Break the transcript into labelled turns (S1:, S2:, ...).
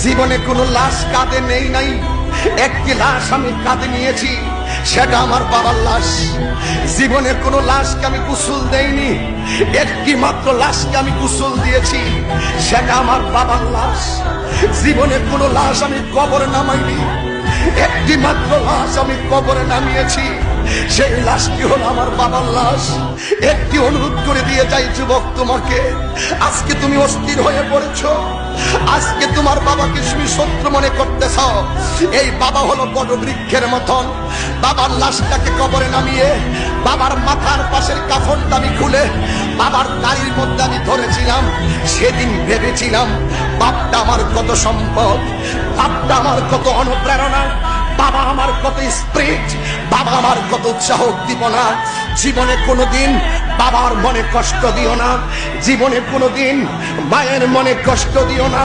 S1: জীবনে কোনো লাশ কাঁধে নেই নাই, একটি লাশ আমি কাঁধে নিয়েছি, সেটা আমার বাবার লাশ। জীবনের কোনো লাশকে আমি গোসল দেইনি, একটি মাত্র লাশকে আমি গোসল দিয়েছি, সেটা আমার বাবার লাশ। জীবনের কোনো লাশ আমি কবরে নামাইনি, একটি মাত্র লাশ আমি কবরে নামিয়েছি, সেই লাশটি হলো আমার বাবার লাশ। একটি অনুরোধ করে দিয়ে যাই যুবক তোমাকে, আজকে তুমি অস্থির হয়ে পড়েছো, আজকে তোমার বাবাকে তুমি শত্রু মনে করতেছ। এই বাবা হলো বড় বৃক্ষের মতন। বাবার লাশটাকে কবরে নামিয়ে বাবার মাথার পাশের কাফনটা আমি খুলে বাবার দাড়ির মধ্যে আমি ধরেছিলাম। সেদিন ভেবেছিলাম বাপটা আমার কত সম্পদ, বাপটা আমার কত অনুপ্রেরণা, বাবা আমার কত স্পিরিট, বাবা আমার কত উৎসাহ উদ্দীপনা। জীবনে কোনোদিন বাবার মনে কষ্ট দিও না, জীবনে কোনোদিন মায়ের মনে কষ্ট দিও না।